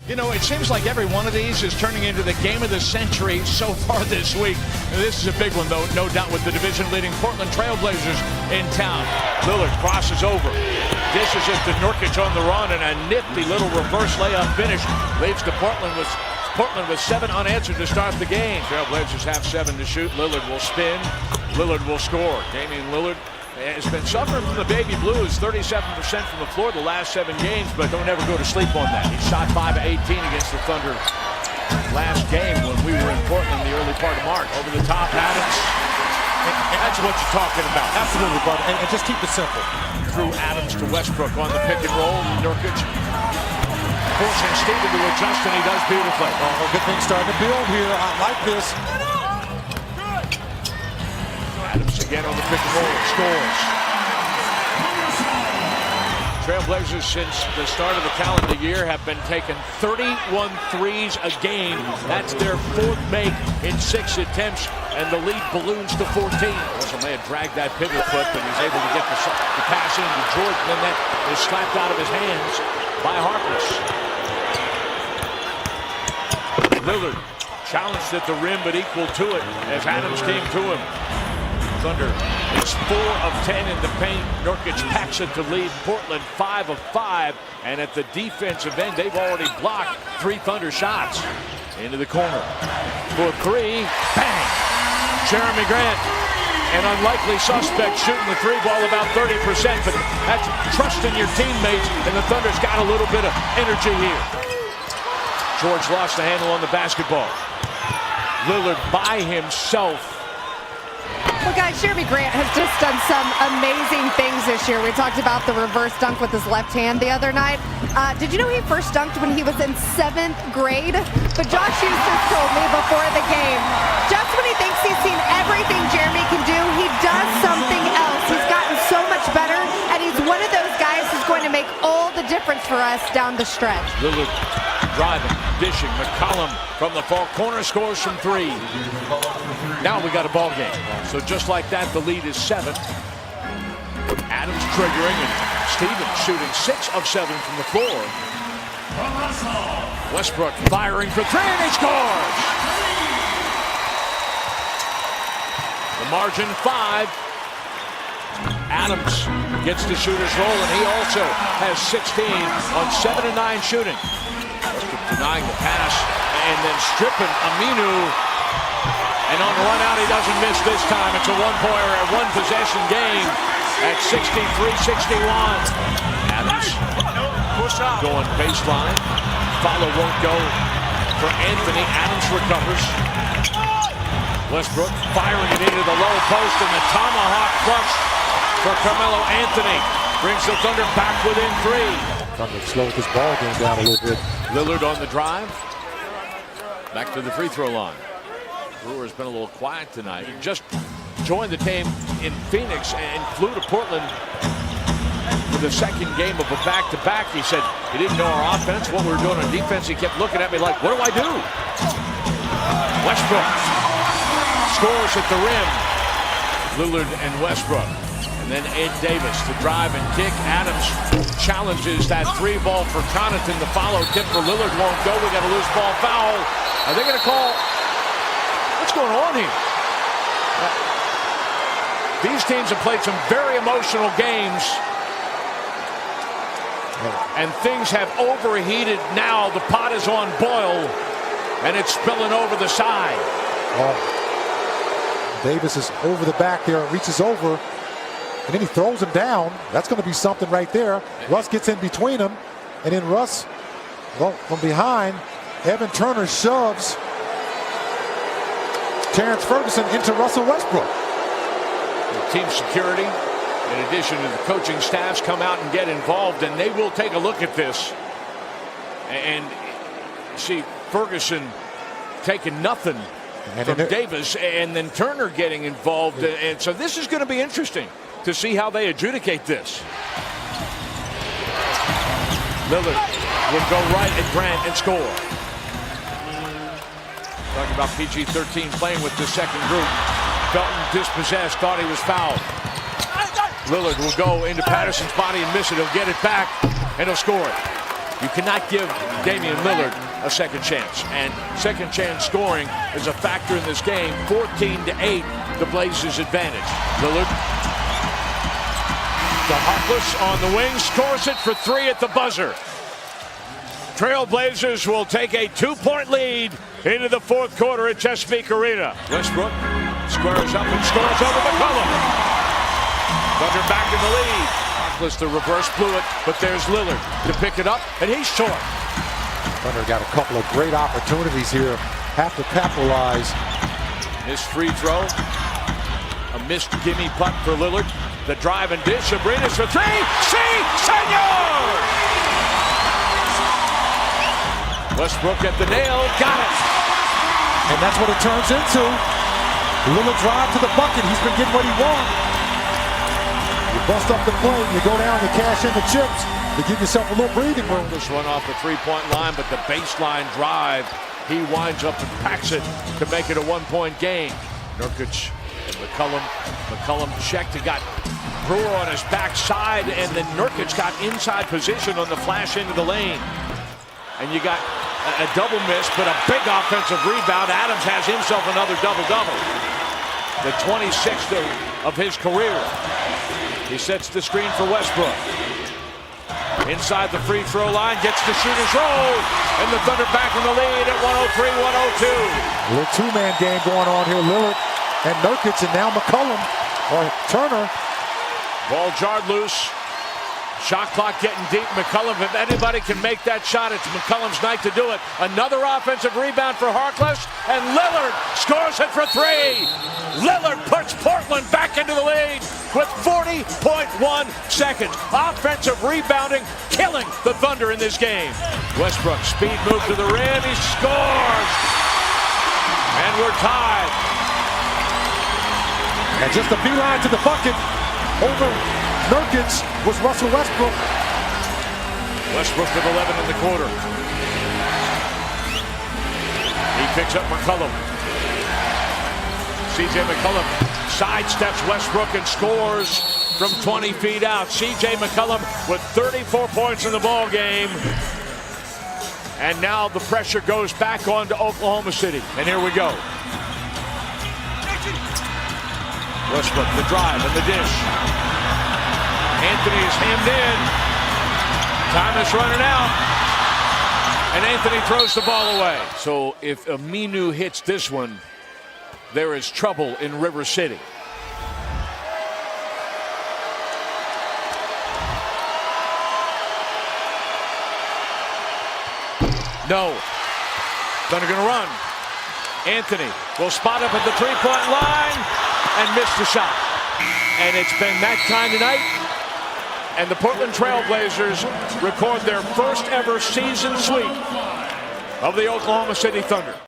You know, it seems like every one of these is turning into the game of the century so far this week. And this is a big one, though, no doubt, with the division-leading Portland Trailblazers in town. Lillard crosses over. Dishes it to Nurkic on the run, and a nifty little reverse layup finish leads to Portland with 7 unanswered to start the game. Trailblazers have 7 to shoot. Lillard will spin. Lillard will score. Damian Lillard has been suffering from the baby blues, 37% from the floor the last 7 games, but don't ever go to sleep on that. He shot 5 of 18 against the Thunder last game when we were in Portland the early part of March. Over the top, Adams. That's what you're talking about. Absolutely, bud. And just keep it simple. Through Adams to Westbrook on the pick and roll. Nurkic forcing Steven to adjust, and he does beautifully. Oh, good thing starting to build here. I like this. Adams again on the pick and roll, scores. Trailblazers since the start of the calendar year have been taking 31 threes a game. That's their 4th make in 6 attempts, and the lead balloons to 14. Russell may have dragged that pivot foot, but he's able to get the pass into Jordan, and that is slapped out of his hands by Harkless. Lillard challenged at the rim, but equal to it as Adams came to him. Thunder is 4 of 10 in the paint. Nurkic packs it to lead Portland 5 of 5. And at the defensive end, they've already blocked 3 Thunder shots. Into the corner for 3. Bang! Jeremy Grant, an unlikely suspect, shooting the 3 ball about 30%. But that's trusting your teammates, and the Thunder's got a little bit of energy here. George lost the handle on the basketball. Lillard by himself. Well, guys, Jeremy Grant has just done some amazing things this year. We talked about the reverse dunk with his left hand the other night. Did you know he first dunked when he was in 7th grade? But Josh Houston told me before the game, just when he thinks he's seen everything Jeremy can do, he does something else. He's gotten so much better, and he's one of those guys who's going to make all the difference for us down the stretch. Lillard driving, dishing. McCollum from the far corner scores from 3. Now we got a ball game. So just like that, the lead is 7. Adams triggering, and Stevens shooting 6 of 7 from the floor. Westbrook firing for 3, and he scores! The margin 5. Adams gets the shooter's roll, and he also has 16 on 7 of 9 shooting. Westbrook denying the pass, and then stripping Aminu. And on the run out, he doesn't miss this time. It's a one-possession game at 63-61. Adams going baseline. Follow won't go for Anthony. Adams recovers. Westbrook firing it into the low post, and the tomahawk flush for Carmelo Anthony brings the Thunder back within 3. Thunder slowed this ball game down a little bit. Lillard on the drive. Back to the free throw line. Brewer's been a little quiet tonight. He just joined the team in Phoenix and flew to Portland for the 2nd game of a back-to-back. He said he didn't know our offense, what we were doing on defense. He kept looking at me like, what do I do? Westbrook scores at the rim. Lillard and Westbrook. And then Ed Davis to drive and kick. Adams challenges that 3 ball for Connaughton. The follow tip for Lillard won't go. We got a loose ball foul. Are they going to call? What's going on here? These teams have played some very emotional games, and things have overheated now. The pot is on boil, and it's spilling over the side. Oh. Davis is over the back there, reaches over, and then he throws him down. That's going to be something right there. Russ gets in between them, and then Russ, well, from behind, Evan Turner shoves Terrence Ferguson into Russell Westbrook. The team security, in addition to the coaching staffs, come out and get involved, and they will take a look at this. And see Ferguson taking nothing from Davis, and then Turner getting involved. And so this is going to be interesting to see how they adjudicate this. Lillard will go right at Grant and score. Talking about PG-13 playing with the second group. Felton dispossessed, thought he was fouled. Lillard will go into Patterson's body and miss it. He'll get it back, and he'll score it. You cannot give Damian Lillard a second chance. And second chance scoring is a factor in this game. 14-8, the Blazers' advantage. Lillard to Harkless on the wing, scores it for 3 at the buzzer. Trailblazers will take a 2-point lead into the fourth quarter at Chesapeake Arena. Westbrook squares up and scores over McCollum. Thunder back in the lead. Harkless the reverse blew it, but there's Lillard to pick it up, and he's short. Thunder got a couple of great opportunities here. Have to capitalize. Missed free throw. A missed gimme putt for Lillard. The drive and dish. Abrinas for 3. See, senor! Westbrook at the nail. Got it. And that's what it turns into. Lillard drive to the bucket. He's been getting what he wants. You bust up the play, you go down, you cash in the chips to give yourself a little breathing room. This one off the three-point line, but the baseline drive, he winds up and packs it to make it a one-point game. Nurkic, McCollum checked. He got Brewer on his backside, and then Nurkic got inside position on the flash into the lane. And you got a double miss, but a big offensive rebound. Adams has himself another double-double. The 26th of his career. He sets the screen for Westbrook. Inside the free throw line, gets the shooter's roll, and the Thunder back in the lead at 103-102. A little two-man game going on here. Lillard and Nurkic, and now McCollum or Turner. Ball jarred loose. Shot clock getting deep. McCollum, if anybody can make that shot, it's McCollum's night to do it. Another offensive rebound for Harkless, and Lillard scores it for 3. Lillard puts Portland back into the lead with 40.1 seconds. Offensive rebounding, killing the Thunder in this game. Westbrook, speed move to the rim, he scores! And we're tied. And just a beeline to the bucket over Nurkic was Russell Westbrook. Westbrook with 11 in the quarter. He picks up McCollum. C.J. McCollum sidesteps Westbrook and scores from 20 feet out. C.J. McCollum with 34 points in the ball game. And now the pressure goes back onto Oklahoma City. And here we go. Westbrook, the drive and the dish. Anthony is hemmed in. Time is running out. And Anthony throws the ball away. So if Aminu hits this one, there is trouble in River City. No. Thunder gonna run. Anthony will spot up at the three-point line and miss the shot. And it's been that kind of night. And the Portland Trailblazers record their first ever season sweep of the Oklahoma City Thunder.